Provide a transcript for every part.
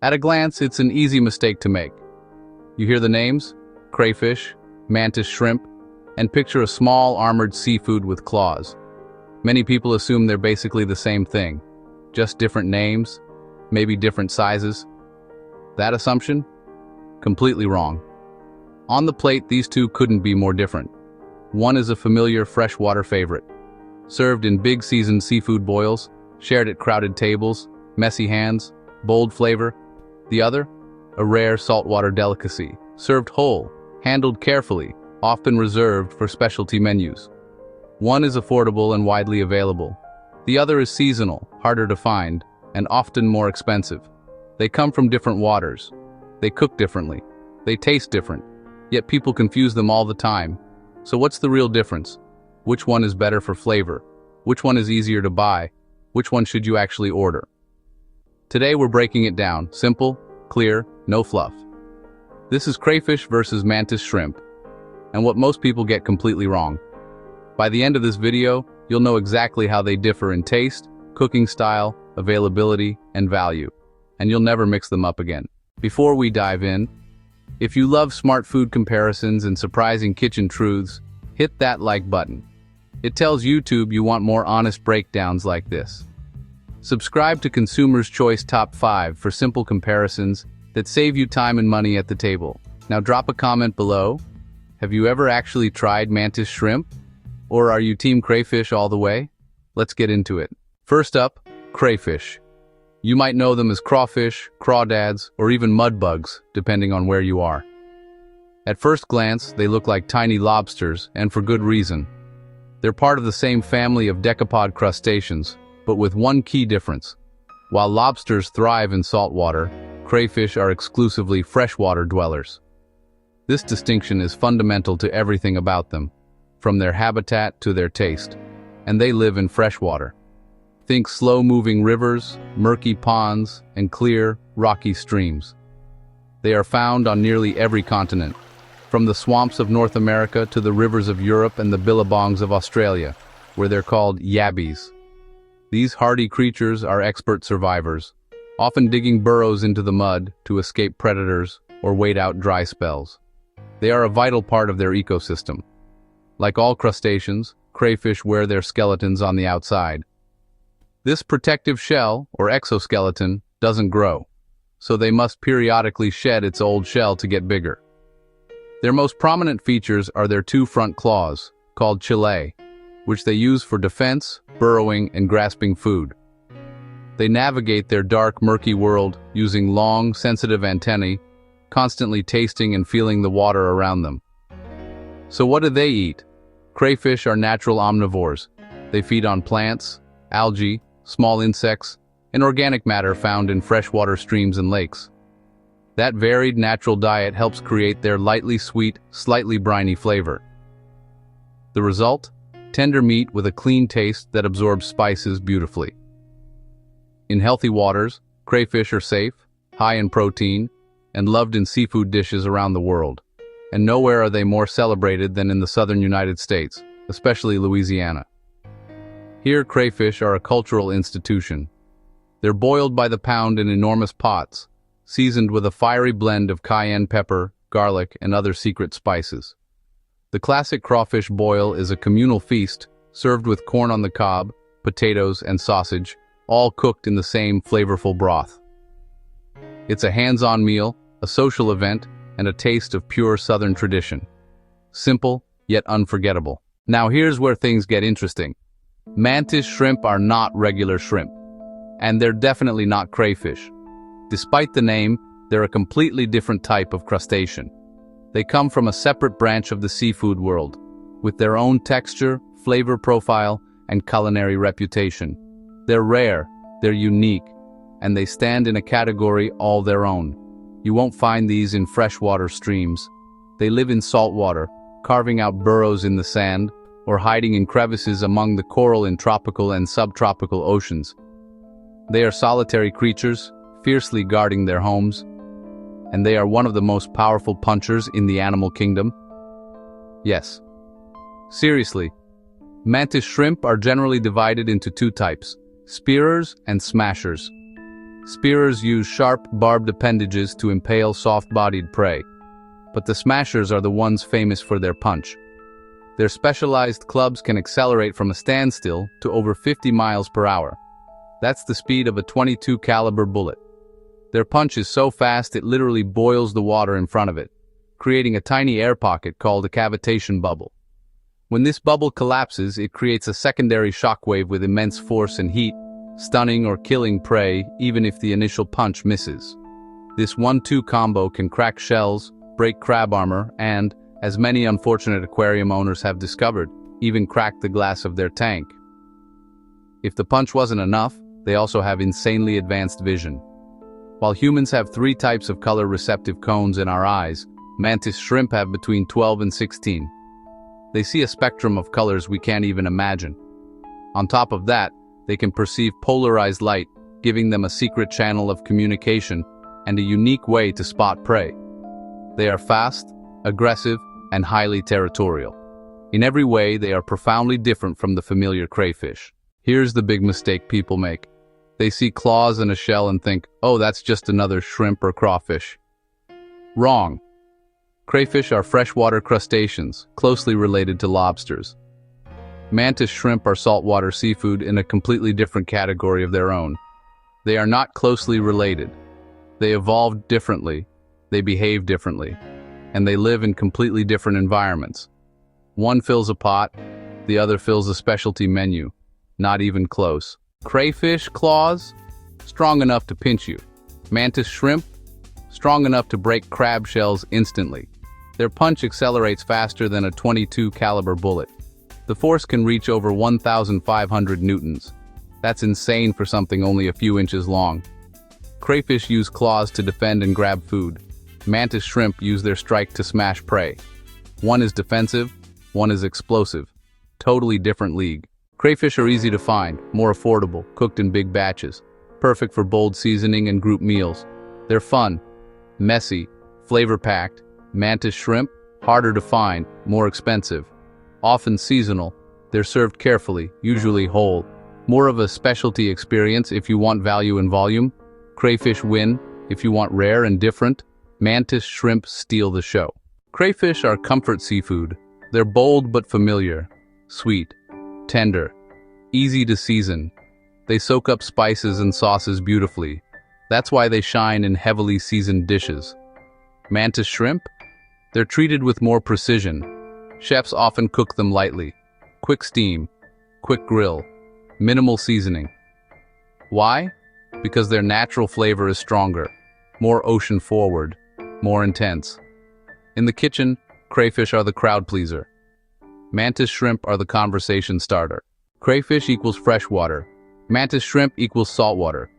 At a glance, it's an easy mistake to make. You hear the names, crayfish, mantis shrimp, and picture a small armored seafood with claws. Many people assume they're basically the same thing, just different names, maybe different sizes. That assumption? Completely wrong. On the plate, these two couldn't be more different. One is a familiar freshwater favorite, served in big seasoned seafood boils, shared at crowded tables, messy hands, bold flavor. The other, a rare saltwater delicacy, served whole, handled carefully, often reserved for specialty menus. One is affordable and widely available. The other is seasonal, harder to find, and often more expensive. They come from different waters. They cook differently. They taste different. Yet people confuse them all the time. So what's the real difference? Which one is better for flavor? Which one is easier to buy? Which one should you actually order? Today we're breaking it down, simple, clear, no fluff. This is crayfish versus mantis shrimp, and what most people get completely wrong. By the end of this video, you'll know exactly how they differ in taste, cooking style, availability, and value, and you'll never mix them up again. Before we dive in, if you love smart food comparisons and surprising kitchen truths, hit that like button. It tells YouTube you want more honest breakdowns like this. Subscribe to Consumer's Choice Top 5 for simple comparisons that save you time and money at the table. Now drop a comment below. Have you ever actually tried mantis shrimp? Or are you team crayfish all the way? Let's get into it. First up, crayfish. You might know them as crawfish, crawdads, or even mudbugs, depending on where you are. At first glance, they look like tiny lobsters, and for good reason. They're part of the same family of decapod crustaceans, but with one key difference. While lobsters thrive in saltwater, crayfish are exclusively freshwater dwellers. This distinction is fundamental to everything about them, from their habitat to their taste, and they live in freshwater. Think slow-moving rivers, murky ponds, and clear, rocky streams. They are found on nearly every continent, from the swamps of North America to the rivers of Europe and the billabongs of Australia, where they're called yabbies. These hardy creatures are expert survivors, often digging burrows into the mud to escape predators or wait out dry spells. They are a vital part of their ecosystem. Like all crustaceans, crayfish wear their skeletons on the outside. This protective shell, or exoskeleton, doesn't grow, so they must periodically shed its old shell to get bigger. Their most prominent features are their two front claws, called chellae, which they use for defense, burrowing, and grasping food. They navigate their dark, murky world using long, sensitive antennae, constantly tasting and feeling the water around them. So what do they eat? Crayfish are natural omnivores. They feed on plants, algae, small insects, and organic matter found in freshwater streams and lakes. That varied natural diet helps create their lightly sweet, slightly briny flavor. The result? Tender meat with a clean taste that absorbs spices beautifully. In healthy waters, crayfish are safe, high in protein, and loved in seafood dishes around the world. And nowhere are they more celebrated than in the southern United States, especially Louisiana. Here, crayfish are a cultural institution. They're boiled by the pound in enormous pots, seasoned with a fiery blend of cayenne pepper, garlic, and other secret spices. The classic crawfish boil is a communal feast, served with corn on the cob, potatoes, and sausage, all cooked in the same flavorful broth. It's a hands-on meal, a social event, and a taste of pure Southern tradition. Simple, yet unforgettable. Now here's where things get interesting. Mantis shrimp are not regular shrimp, and they're definitely not crayfish. Despite the name, they're a completely different type of crustacean. They come from a separate branch of the seafood world, with their own texture, flavor profile, and culinary reputation. They're rare, they're unique, and they stand in a category all their own. You won't find these in freshwater streams. They live in saltwater, carving out burrows in the sand, or hiding in crevices among the coral in tropical and subtropical oceans. They are solitary creatures, fiercely guarding their homes, and they are one of the most powerful punchers in the animal kingdom. Yes. Seriously, mantis shrimp are generally divided into two types, spearers and smashers. Spearers use sharp, barbed appendages to impale soft-bodied prey, but the smashers are the ones famous for their punch. Their specialized clubs can accelerate from a standstill to over 50 miles per hour. That's the speed of a .22 caliber bullet. Their punch is so fast it literally boils the water in front of it, creating a tiny air pocket called a cavitation bubble. When this bubble collapses, it creates a secondary shockwave with immense force and heat, stunning or killing prey even if the initial punch misses. This 1-2 combo can crack shells, break crab armor, and, as many unfortunate aquarium owners have discovered, even crack the glass of their tank. If the punch wasn't enough, they also have insanely advanced vision. While humans have 3 types of color-receptive cones in our eyes, mantis shrimp have between 12 and 16. They see a spectrum of colors we can't even imagine. On top of that, they can perceive polarized light, giving them a secret channel of communication and a unique way to spot prey. They are fast, aggressive, and highly territorial. In every way, they are profoundly different from the familiar crayfish. Here's the big mistake people make. They see claws and a shell and think, oh, that's just another shrimp or crawfish. Wrong. Crayfish are freshwater crustaceans, closely related to lobsters. Mantis shrimp are saltwater seafood in a completely different category of their own. They are not closely related. They evolved differently, they behave differently, and they live in completely different environments. One fills a pot, the other fills a specialty menu. Not even close. Crayfish claws? Strong enough to pinch you. Mantis shrimp? Strong enough to break crab shells instantly. Their punch accelerates faster than a .22 caliber bullet. The force can reach over 1,500 newtons. That's insane for something only a few inches long. Crayfish use claws to defend and grab food. Mantis shrimp use their strike to smash prey. One is defensive, one is explosive. Totally different league. Crayfish are easy to find, more affordable, cooked in big batches. Perfect for bold seasoning and group meals. They're fun, messy, flavor-packed. Mantis shrimp, harder to find, more expensive. Often seasonal, they're served carefully, usually whole. More of a specialty experience if you want value and volume. Crayfish win if you want rare and different. Mantis shrimp steal the show. Crayfish are comfort seafood. They're bold but familiar, sweet, tender, easy to season. They soak up spices and sauces beautifully. That's why they shine in heavily seasoned dishes. Mantis shrimp? They're treated with more precision. Chefs often cook them lightly. Quick steam, quick grill, minimal seasoning. Why? Because their natural flavor is stronger, more ocean forward, more intense. In the kitchen, crayfish are the crowd pleaser. Mantis shrimp are the conversation starter. Crayfish equals freshwater. Mantis shrimp equals saltwater.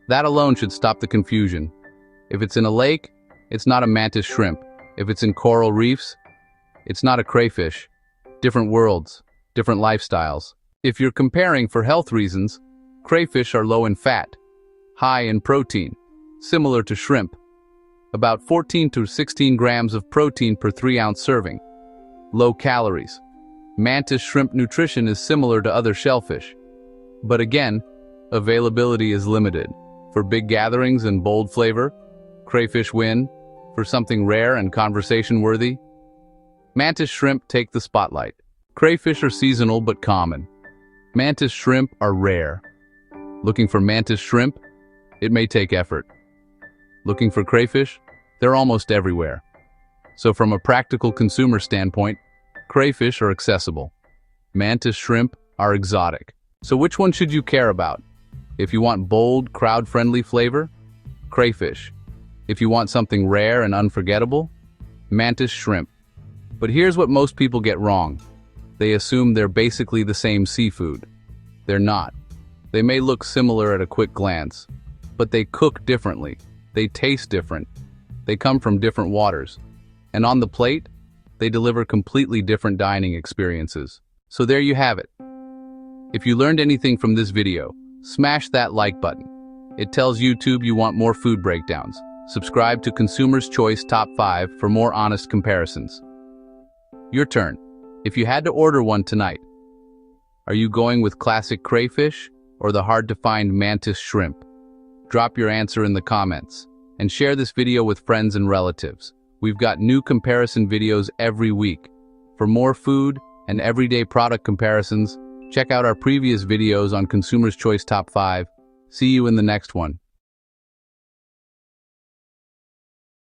That alone should stop the confusion. If it's in a lake, it's not a mantis shrimp. If it's in coral reefs, it's not a crayfish. Different worlds, different lifestyles. If you're comparing for health reasons, crayfish are low in fat, high in protein, similar to shrimp. About 14 to 16 grams of protein per 3-ounce serving. Low calories. Mantis shrimp nutrition is similar to other shellfish. But again, availability is limited. For big gatherings and bold flavor, crayfish win. For something rare and conversation-worthy, mantis shrimp take the spotlight. Crayfish are seasonal but common. Mantis shrimp are rare. Looking for mantis shrimp? It may take effort. Looking for crayfish? They're almost everywhere. So from a practical consumer standpoint, crayfish are accessible. Mantis shrimp are exotic. So which one should you care about? If you want bold, crowd-friendly flavor, crayfish. If you want something rare and unforgettable, mantis shrimp. But here's what most people get wrong. They assume they're basically the same seafood. They're not. They may look similar at a quick glance, but they cook differently. They taste different. They come from different waters. And on the plate, they deliver completely different dining experiences. So there you have it. If you learned anything from this video, smash that like button. It tells YouTube you want more food breakdowns. Subscribe to Consumer's Choice Top 5 for more honest comparisons. Your turn. If you had to order one tonight, are you going with classic crayfish or the hard-to-find mantis shrimp? Drop your answer in the comments. And share this video with friends and relatives. We've got new comparison videos every week. For more food and everyday product comparisons, check out our previous videos on Consumer's Choice Top 5. See you in the next one.